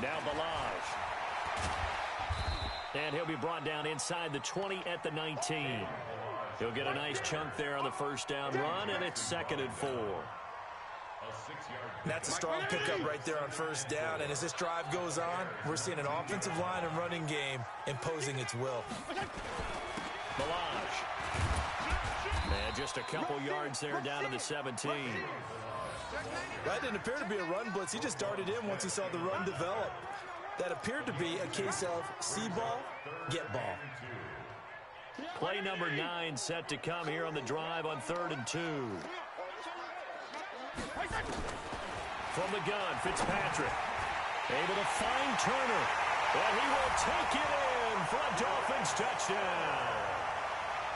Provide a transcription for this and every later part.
Now Balaj. And he'll be brought down inside the 20 at the 19. He'll get a nice chunk there on the first down run, and it's 2nd and 4. That's a strong pickup right there on first down. And as this drive goes on, we're seeing an offensive line and running game imposing its will. Balaj. And just a couple yards there down to the 17. That didn't appear to be a run blitz. He just darted in once he saw the run develop. That appeared to be a case of see ball, get ball. Play number 9 set to come here on the drive on 3rd and 2. From the gun, Fitzpatrick. Able to find Turner. And he will take it in for a Dolphins touchdown.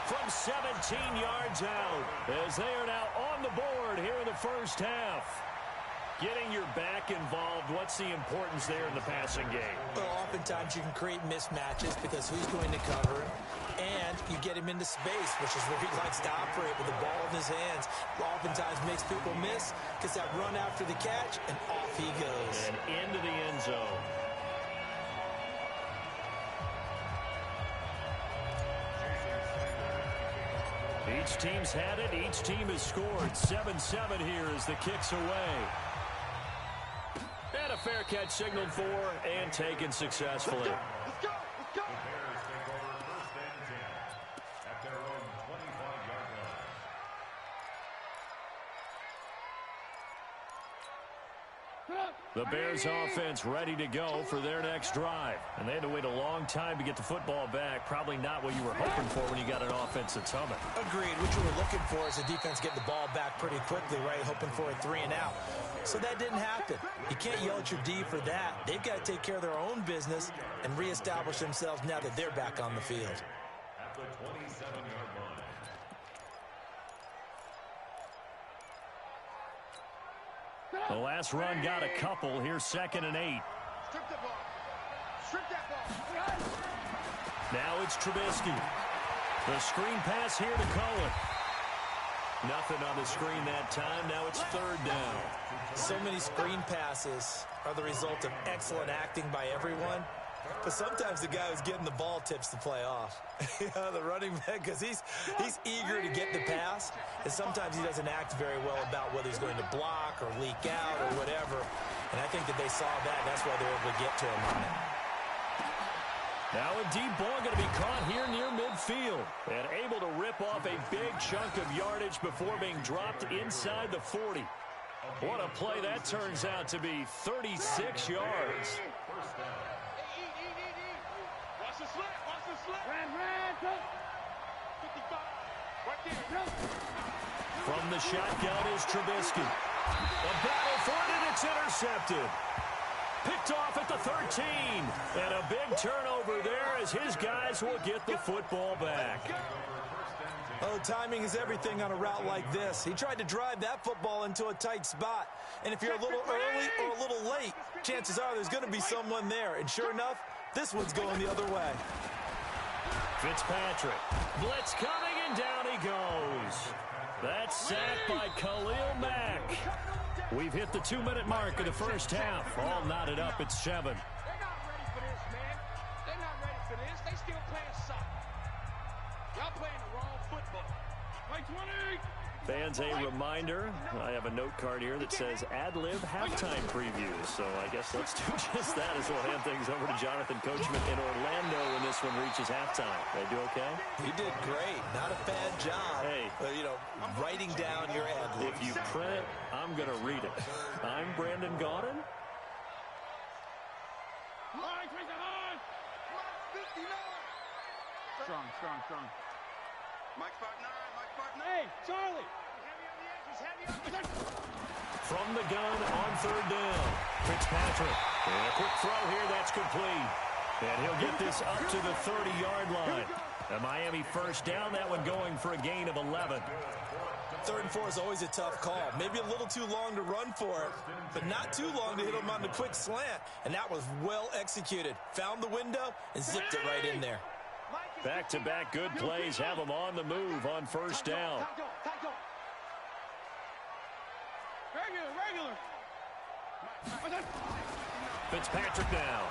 From 17 yards out, as they are now on the board here in the first half. Getting your back involved, what's the importance there in the passing game? Well, oftentimes you can create mismatches because who's going to cover him, and you get him into space, which is where he likes to operate with the ball in his hands. Oftentimes makes people miss, gets that run after the catch, and off he goes. And into the end zone. Each team's had it. Each team has scored. 7-7 here as the kick's away. And a fair catch signaled for and taken successfully. Let's go. The Bears take over 1st and 10 at their own 25-yard line. The Bears offense ready to go for their next drive. And they had to wait a long time to get the football back. Probably not what you were hoping for when you got an offense that's humming. Agreed. What you were looking for is the defense getting the ball back pretty quickly, right? Hoping for a 3 and out. So that didn't happen. You can't yell at your D for that. They've got to take care of their own business and reestablish themselves now that they're back on the field. At the 27-yard line. The last run got a couple. Here's 2nd and 8. Strip the ball. Strip that ball. Now it's Trubisky. The screen pass here to Cohen. Nothing on the screen that time. Now it's 3rd down. So many screen passes are the result of excellent acting by everyone. But sometimes the guy who's getting the ball tips the play off. The running back, because he's eager to get the pass, and sometimes he doesn't act very well about whether he's going to block or leak out or whatever. And I think that they saw that. That's why they were able to get to him on it. Now a deep ball going to be caught here near midfield. And able to rip off a big chunk of yardage before being dropped inside the 40. What a play that turns out to be. 36 yards. From the shotgun is Trubisky. A battle for it, and it's intercepted. Picked off at the 13. And a big turnover there as his guys will get the football back. Oh, timing is everything on a route like this. He tried to drive that football into a tight spot. And if you're a little early or a little late, chances are there's going to be someone there. And sure enough, this one's going the other way. Fitzpatrick. Blitz coming, and down he goes. That's sacked by Khalil Mack. We've hit the 2-minute mark of the first half. All knotted up at 7. They're not ready for this, man. They're not ready for this. They still playing soccer. Y'all playing the wrong football. Play 20. Fans, a reminder, I have a note card here that says ad-lib halftime previews. So I guess let's do just that as we'll hand things over to Jonathan Coachman in Orlando when this one reaches halftime. They do okay? You did great. Not a bad job. Hey. Writing down your ad-libs. If you print, I'm going to read it. I'm Brandon Gaudin. Line, take the line. 59. Strong. Mike 5'9", Hey, Charlie. Heavy on the edges, From the gun on 3rd down. Fitzpatrick. And a quick throw here, that's complete. And he'll get this up to the 30-yard line. A Miami first down, that one going for a gain of 11. 3rd and 4 is always a tough call. Maybe a little too long to run for it, but not too long to hit him on the quick slant. And that was well executed. Found the window and zipped it right in there. Back-to-back good plays have them on the move on first down. Regular. Fitzpatrick now.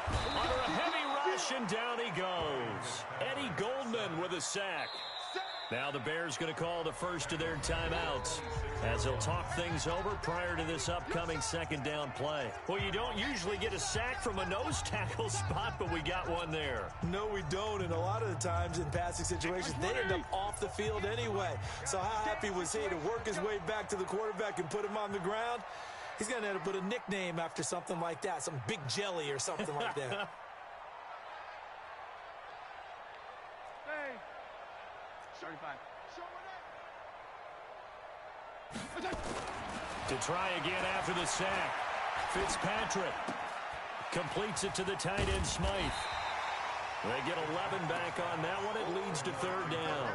Under a heavy rush, and down he goes. Eddie Goldman with a sack. Now the Bears going to call the first of their timeouts as they'll talk things over prior to this upcoming second down play. Well, you don't usually get a sack from a nose tackle spot, but we got one there. No, we don't, and a lot of the times in passing situations, they end up off the field anyway. So how happy was he to work his way back to the quarterback and put him on the ground? He's going to end up with a nickname after something like that, some Big Jelly or something like that. To try again after the sack. Fitzpatrick completes it to the tight end, Smythe. They get 11 back on that one. It leads to third down.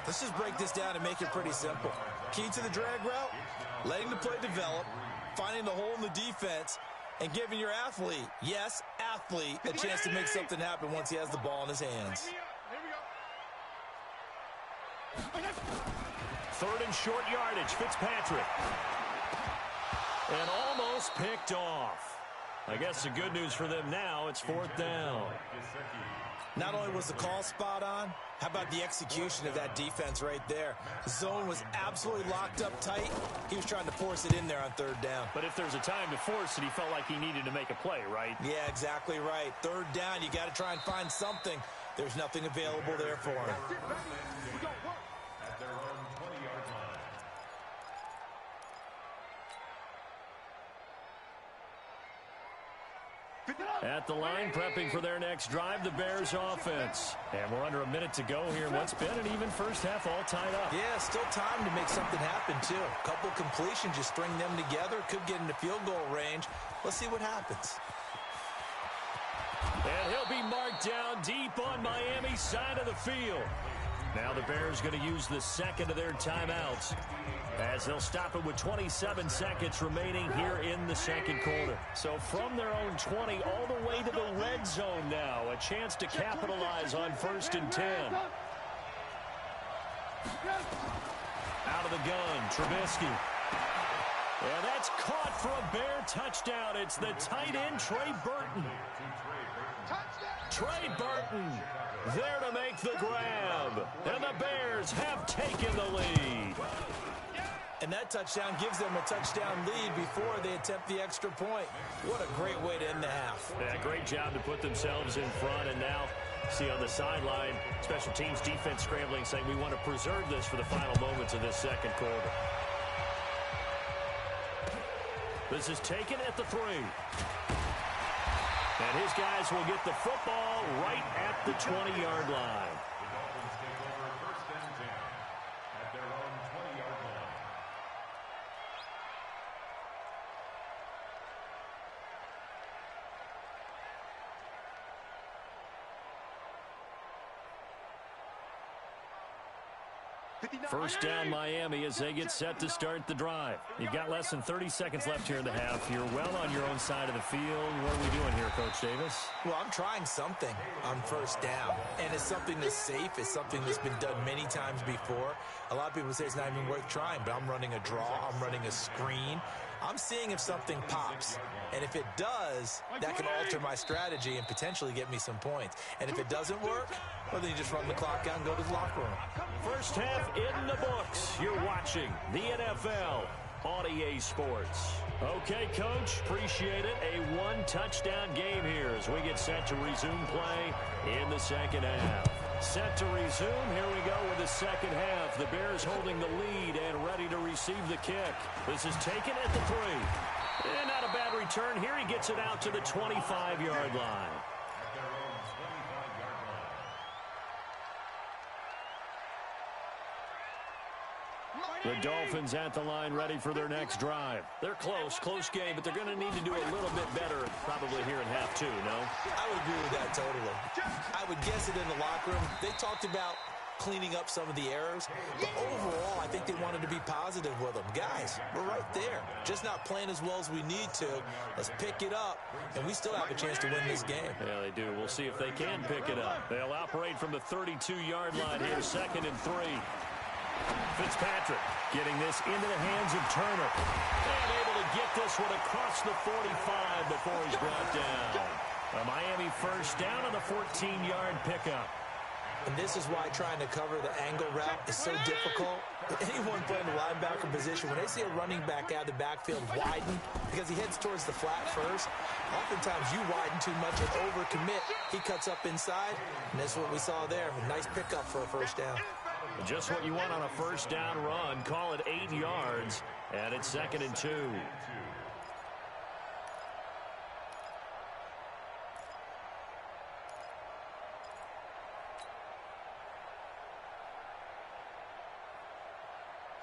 Let's just break this down and make it pretty simple. Key to the drag route, letting the play develop, finding the hole in the defense, and giving your athlete, yes, athlete, a chance to make something happen once he has the ball in his hands. Third and short yardage, Fitzpatrick. And almost picked off. I guess the good news for them now, it's fourth down. Not only was the call spot on, how about the execution of that defense right there? The zone was absolutely locked up tight. He was trying to force it in there on third down. But if there's a time to force it, he felt like he needed to make a play, right? Yeah, exactly right. Third down, you got to try and find something. There's nothing available there for him. At their own 20-yard line. At the line, prepping for their next drive, the Bears offense. And we're under a minute to go here in what's been an even first half all tied up. Yeah, still time to make something happen, too. A couple completions, you string them together, could get into field goal range. Let's see what happens. And he'll be marked down deep on Miami's side of the field. Now the Bears going to use the second of their timeouts as they'll stop it with 27 seconds remaining here in the second quarter. So from their own 20 all the way to the red zone now. A chance to capitalize on 1st and 10. Out of the gun, Trubisky. And that's caught for a Bear touchdown. It's the tight end, Trey Burton. Trey Burton there to make the grab. And the Bears have taken the lead. And that touchdown gives them a touchdown lead before they attempt the extra point. What a great way to end the half. Yeah, great job to put themselves in front. And now, see on the sideline, special teams defense scrambling, saying we want to preserve this for the final moments of this second quarter. This is taken at the 3. And his guys will get the football right at the 20-yard line. The Dolphins take over 1st and 10 at their own 20-yard line. First down Miami as they get set to start the drive. You've got less than 30 seconds left here in the half. You're well on your own side of the field. What are we doing here, Coach Davis? Well, I'm trying something on first down, and it's something that's safe. It's something that's been done many times before. A lot of people say it's not even worth trying, but I'm running a draw. I'm running a screen. I'm seeing if something pops, and if it does, that can alter my strategy and potentially get me some points. And if it doesn't work, well, then you just run the clock out and go to the locker room. First half in the books. You're watching the NFL on EA Sports. Okay, Coach, appreciate it. A one-touchdown game here as we get set to resume play in the second half. Set to resume. Here we go with the second half. The Bears holding the lead and ready to receive the kick. This is taken at the 3. And not a bad return. Here he gets it out to the 25-yard line. At their own 25-yard line. The Dolphins at the line ready for their next drive. They're close game, but they're going to need to do a little bit better probably here in half 2, no? I would agree with that totally. I would guess it in the locker room. They talked about cleaning up some of the errors, but overall, I think they wanted to be positive with them. Guys, we're right there. Just not playing as well as we need to. Let's pick it up, and we still have a chance to win this game. Yeah, they do. We'll see if they can pick it up. They'll operate from the 32-yard line here, 2nd and 3. Fitzpatrick getting this into the hands of Turner. And able to get this one across the 45 before he's brought down. A Miami first down on the 14-yard pickup. And this is why trying to cover the angle route is so difficult. Anyone playing the linebacker position, when they see a running back out of the backfield widen because he heads towards the flat first, oftentimes you widen too much and overcommit. He cuts up inside, and that's what we saw there. A nice pickup for a first down. Just what you want on a first down run. Call it 8 yards, and it's 2nd and 2.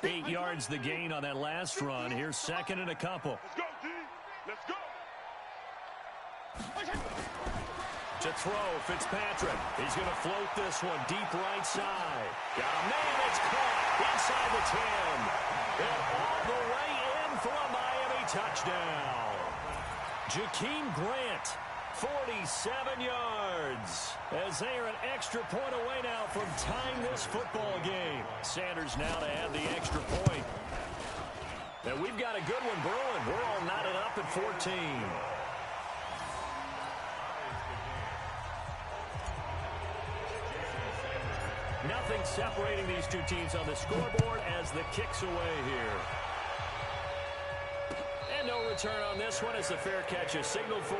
Eight yards the gain on that last run. Here's 2nd and a couple. Let's go, D. Let's go. To throw, Fitzpatrick. He's going to float this one deep right side. Got a man that's caught inside the 10. And all the way in for a Miami touchdown. Jakeem Grant, 47 yards. As they are an extra point away now from tying this football game. Sanders now to add the extra point. And we've got a good one brewing. We're all knotted up at 14. Nothing separating these two teams on the scoreboard as the kick's away here. And no return on this one as the fair catch is signaled for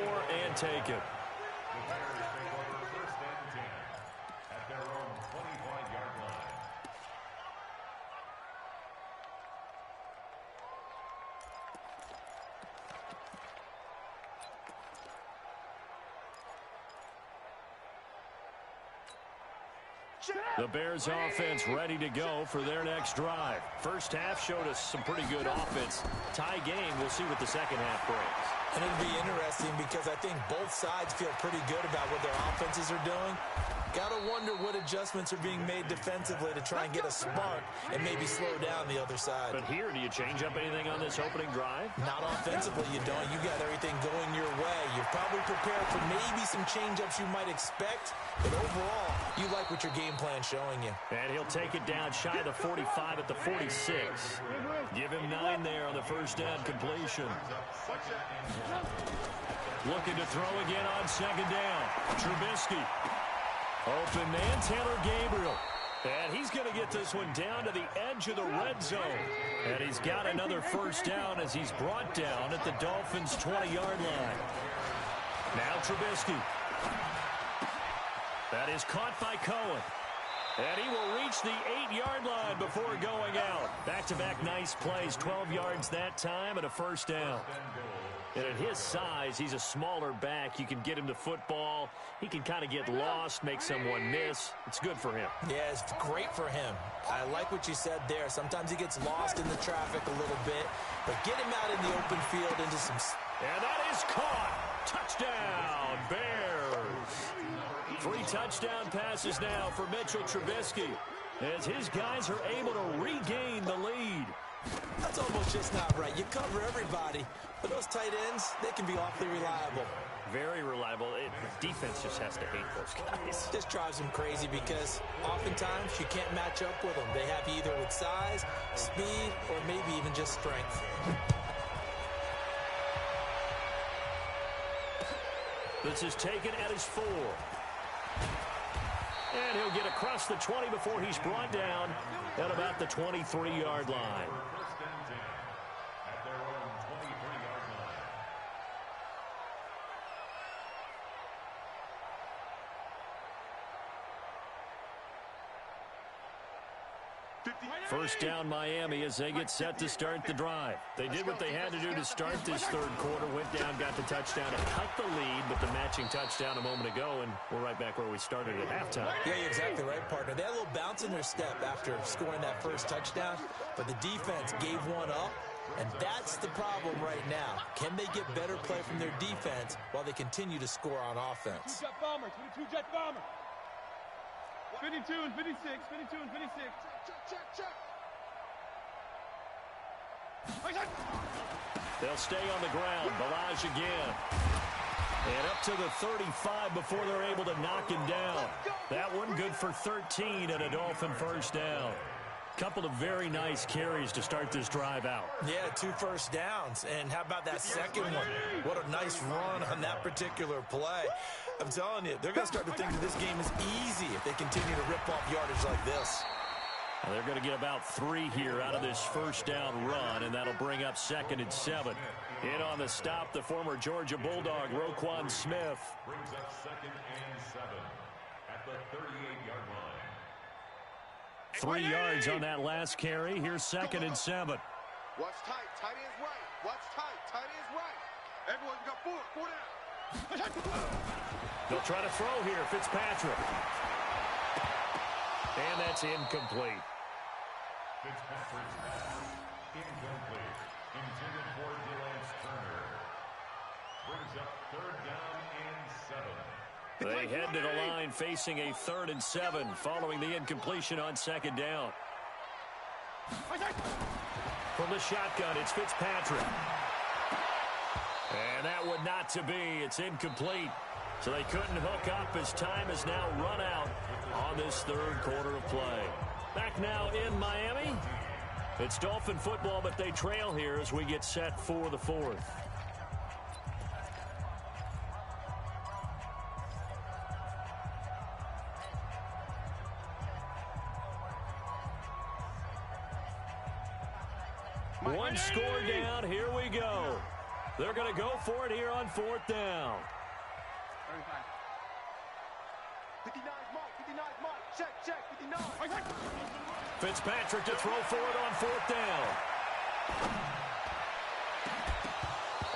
and taken. The Bears take over 1st and 10 at their own 25-yard line. The Bears offense ready to go for their next drive. First half showed us some pretty good offense. Tie game, we'll see what the second half brings. And it'll be interesting because I think both sides feel pretty good about what their offenses are doing. Got to wonder what adjustments are being made defensively to try and get a spark and maybe slow down the other side. But here, do you change up anything on this opening drive? Not offensively, you don't. You got everything going your way. You're probably prepared for maybe some change-ups you might expect, but overall, you like what your game plan's showing you. And he'll take it down shy of the 45 at the 46. Give him 9 there on the first down completion. Looking to throw again on second down. Trubisky. Open man, Taylor Gabriel. And he's going to get this one down to the edge of the red zone. And he's got another first down as he's brought down at the Dolphins' 20-yard line. Now Trubisky. That is caught by Cohen. And he will reach the 8-yard line before going out. Back-to-back nice plays, 12 yards that time and a first down. And at his size, he's a smaller back. You can get him to football. He can kind of get lost, make someone miss. It's good for him. Yeah, it's great for him. I like what you said there. Sometimes he gets lost in the traffic a little bit, but get him out in the open field into some... And that is caught. Touchdown, Bears. 3 touchdown passes now for Mitchell Trubisky as his guys are able to regain the lead. That's almost just not right. You cover everybody, but those tight ends, they can be awfully reliable. Very reliable. The defense just has to hate those guys. This drives them crazy because oftentimes you can't match up with them. They have either with size, speed, or maybe even just strength. This is taken at his 4. And he'll get across the 20 before he's brought down at about the 23-yard line. First and 10 at their own 23-yard line. First down Miami as they get set to start the drive. They did what they had to do to start this third quarter. Went down, got the touchdown, and cut the lead, but the matching touchdown a moment ago, and we're right back where we started at halftime. Yeah, you're exactly right, partner. They had a little bounce in their step after scoring that first touchdown, but the defense gave one up, and that's the problem right now. Can they get better play from their defense while they continue to score on offense? 22 jet bomber, 22 jet bomber. 52 and 56, 52 and 56. Check. They'll stay on the ground. Balaj again. And up to the 35 before they're able to knock him down. That one good for 13 and a Dolphin first down. Couple of very nice carries to start this drive out. Yeah, 2 first downs. And how about that second one? What a nice run on that particular play. I'm telling you, they're going to start to think that this game is easy if they continue to rip off yardage like this. Well, they're going to get about 3 here out of this first down run, and that'll bring up 2nd and 7. In on the stop, the former Georgia Bulldog, Roquan Smith. Brings up 2nd and 7 at the 38-yard line. 3 yards on that last carry. Here's 2nd and 7. Watch tight. Tight end's right. Watch tight. Tight end's right. Everyone got 4 down. They'll try to throw here. Fitzpatrick. And that's incomplete. Fitzpatrick's pass, incomplete. Intended for Delance Turner. Brings up 3rd down and 7. They head to the line facing a 3rd and 7 following the incompletion on 2nd down. From the shotgun, it's Fitzpatrick. And that would not to be. It's incomplete. So they couldn't hook up as time has now run out on this 3rd quarter of play. Back now in Miami. It's Dolphin football, but they trail here as we get set for the 4th. One score down. Here we go. They're going to go for it here on 4th down. 59's Mike. 59's Mike. Check. 59. Fitzpatrick to throw for it on 4th down.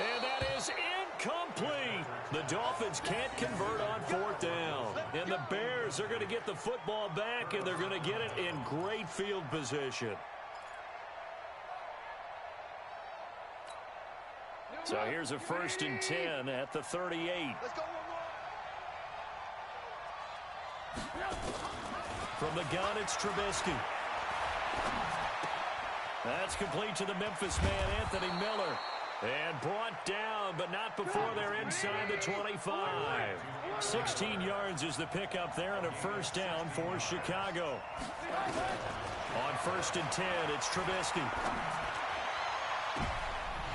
And that is incomplete. The Dolphins can't convert on 4th down. And the Bears are going to get the football back, and they're going to get it in great field position. So here's a 1st and 10 at the 38. Let's go. From the gun, it's Trubisky. That's complete to the Memphis man, Anthony Miller. And brought down, but not before they're inside the 25. 16 yards is the pickup there, and a 1st down for Chicago. On 1st and 10, it's Trubisky.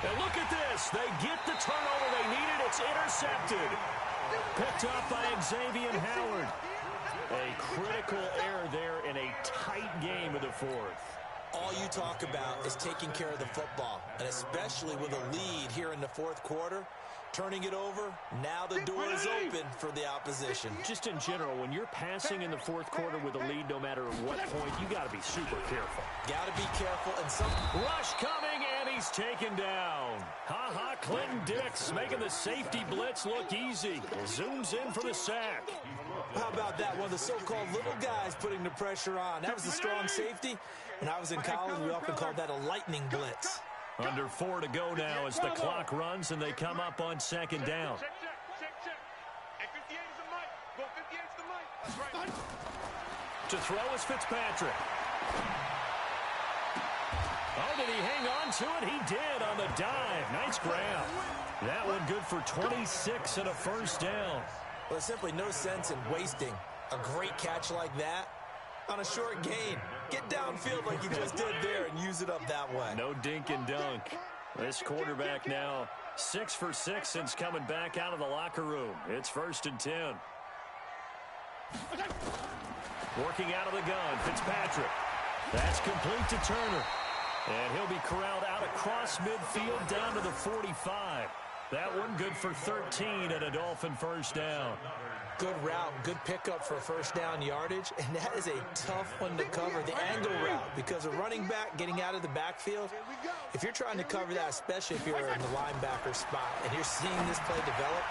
And look at this. They get the turnover they needed. It's intercepted. Picked up by Xavier Howard. A critical error there in a tight game of the 4th. All you talk about is taking care of the football, and especially with a lead here in the 4th quarter. Turning it over, now the door is open for the opposition. Just in general, when you're passing in the 4th quarter with a lead, no matter what point, you got to be super careful. Got to be careful. And some rush coming, and he's taken down. Clinton Dix making the safety blitz look easy. Zooms in for the sack. How about that? One of the so-called little guys putting the pressure on. That was a strong safety. When I was in college, we often called that a lightning blitz. Under 4 to go now as the clock runs, and they come up on 2nd down. Check. And 58 is the mic. Go 58 is the mic. That's right. To throw is Fitzpatrick. Oh, did he hang on to it? He did on the dive. Nice grab. That one good for 26 and a 1st down. Well, there's simply no sense in wasting a great catch like that on a short gain. Get downfield like you just did there and use it up that way. No dink and dunk. This quarterback now 6 for 6 since coming back out of the locker room. It's 1st and 10. Working out of the gun, Fitzpatrick. That's complete to Turner. And he'll be corralled out across midfield down to the 45. That one good for 13 and a Dolphin 1st down. Good route, good pickup for 1st down yardage, and that is a tough one to cover, the angle route, because a running back getting out of the backfield, if you're trying to cover that, especially if you're in the linebacker spot, and you're seeing this play develop,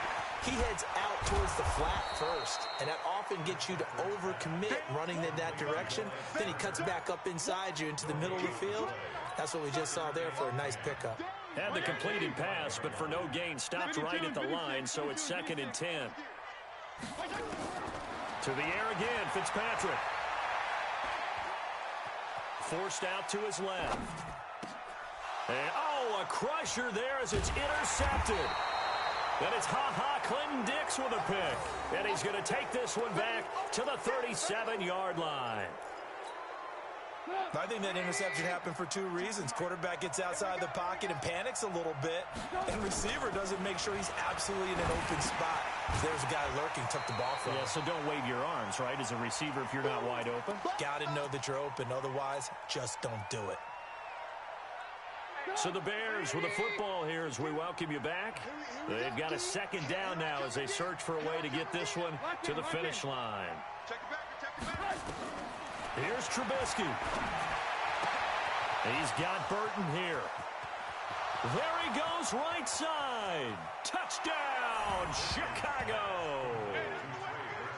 he heads out towards the flat first, and that often gets you to overcommit running in that direction. Then he cuts back up inside you into the middle of the field. That's what we just saw there for a nice pickup. Had the completed pass, but for no gain, stopped right at the line, so it's 2nd and 10. To the air again, Fitzpatrick. Forced out to his left. And, a crusher there as it's intercepted. Then it's Clinton Dix with a pick. And he's going to take this one back to the 37-yard line. I think that interception happened for two reasons. Quarterback gets outside the pocket and panics a little bit, and receiver doesn't make sure he's absolutely in an open spot. There's a guy lurking, took the ball from him. Yeah, so don't wave your arms, right, as a receiver if you're not wide open. Got to know that you're open. Otherwise, just don't do it. So the Bears with a football here as we welcome you back. They've got a second down now as they search for a way to get this one to the finish line. Here's Trubisky. He's got Burton here. There he goes, right side. Touchdown, Chicago.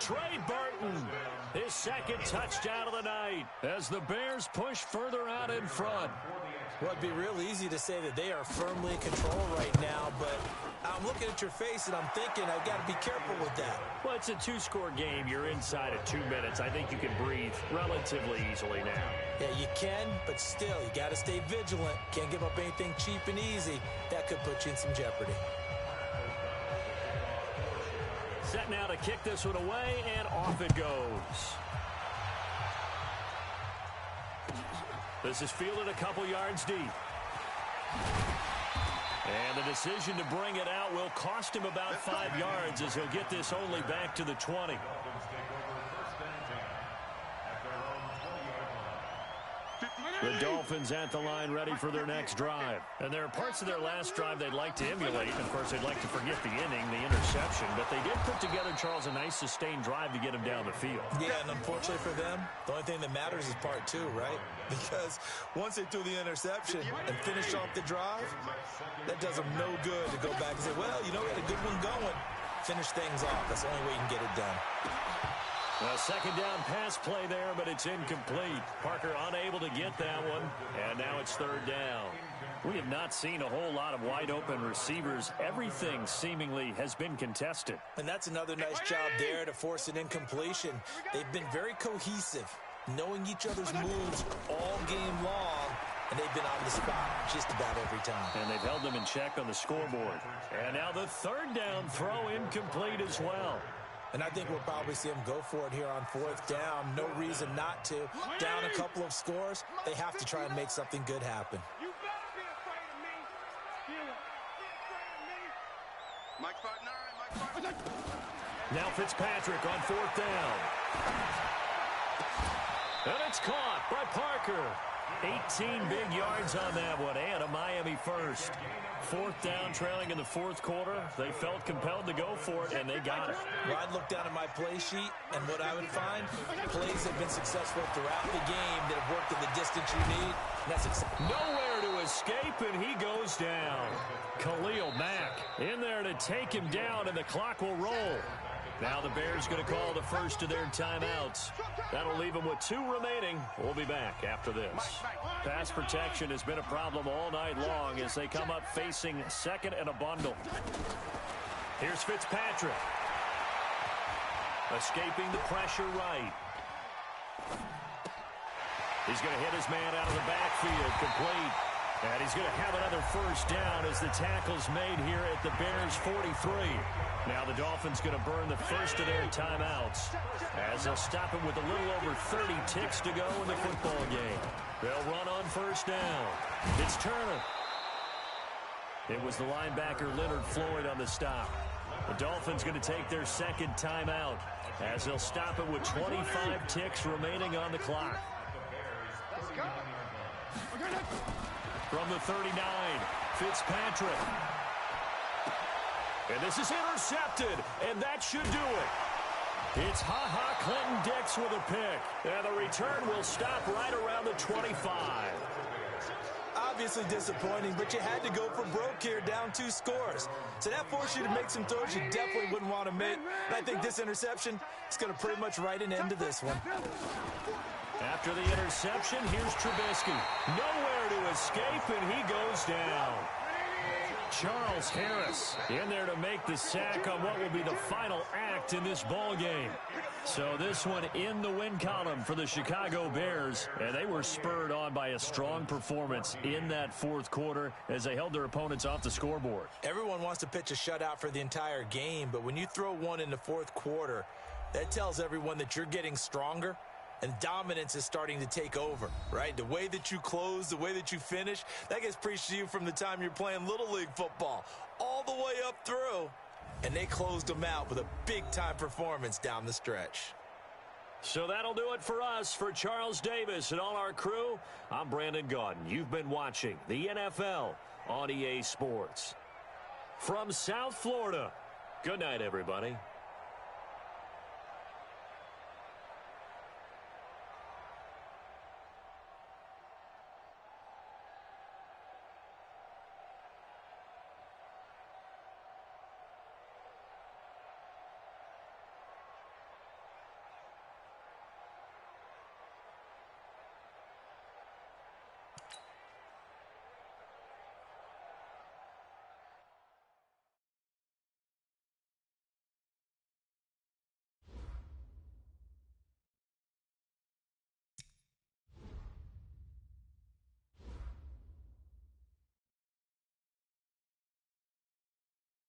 Trey Burton, his second touchdown of the night as the Bears push further out in front. Well, it'd be real easy to say that they are firmly in control right now, but I'm looking at your face and I'm thinking I've got to be careful with that. Well, it's a two-score game. You're inside of 2 minutes. I think you can breathe relatively easily now. Yeah, you can, but still, you got to stay vigilant. Can't give up anything cheap and easy. That could put you in some jeopardy. Set now to kick this one away, and off it goes. This is fielded a couple yards deep. And the decision to bring it out will cost him about 5 yards as he'll get this only back to the 20. The Dolphins at the line ready for their next drive. And there are parts of their last drive they'd like to emulate. Of course, they'd like to forget the inning, the interception. But they did put together, Charles, a nice sustained drive to get him down the field. Yeah, and unfortunately for them, the only thing that matters is part two, right? Because once they threw the interception and finished off the drive, that does them no good to go back and say, well, you know, we had a good one going. Finish things off. That's the only way you can get it done. A second down pass play there, but it's incomplete. Parker unable to get that one, and now it's third down. We have not seen a whole lot of wide-open receivers. Everything seemingly has been contested. And that's another nice job there to force an incompletion. They've been very cohesive, knowing each other's moves all game long, and they've been on the spot just about every time. And they've held them in check on the scoreboard. And now the third down throw incomplete as well. And I think we'll probably see them go for it here on fourth down. No reason not to. Down a couple of scores, they have to try and make something good happen. You better be afraid of me. Be afraid of me. Mike 5'9", Now Fitzpatrick on fourth down. And it's caught by Parker. 18 big yards on that one, and a Miami first. Fourth down, trailing in the fourth quarter. They felt compelled to go for it, and they got it. Well, I'd look down at my play sheet, and what I would find, plays have been successful throughout the game that have worked at the distance you need. That's nowhere to escape, and he goes down. Khalil Mack in there to take him down, and the clock will roll. Now the Bears going to call the first of their timeouts. That'll leave them with 2 remaining. We'll be back after this. Pass protection has been a problem all night long as they come up facing second and a bundle. Here's Fitzpatrick. Escaping the pressure right. He's going to hit his man out of the backfield, complete. And he's going to have another first down as the tackle's made here at the Bears 43. Now the Dolphins going to burn the first of their timeouts as they'll stop him with a little over 30 ticks to go in the football game. They'll run on first down. It's Turner. It was the linebacker Leonard Floyd on the stop. The Dolphins going to take their second timeout as they'll stop it with 25 ticks remaining on the clock. From the 39, Fitzpatrick. And this is intercepted, and that should do it. It's Clinton Dix with a pick. And the return will stop right around the 25. Obviously disappointing, but you had to go for broke here, down 2 scores. So that forced you to make some throws you definitely wouldn't want to make. And I think this interception is going to pretty much write an end to this one. After the interception, here's Trubisky. Nowhere to escape, and he goes down. Charles Harris in there to make the sack on what will be the final act in this ball game. So this one in the win column for the Chicago Bears, and they were spurred on by a strong performance in that fourth quarter as they held their opponents off the scoreboard. Everyone wants to pitch a shutout for the entire game, but when you throw one in the fourth quarter, that tells everyone that you're getting stronger and dominance is starting to take over, right? The way that you close, the way that you finish, that gets preached to you from the time you're playing Little League football all the way up through. And they closed them out with a big-time performance down the stretch. So that'll do it for us. For Charles Davis and all our crew, I'm Brandon Gaudin. You've been watching the NFL on EA Sports. From South Florida, good night, everybody.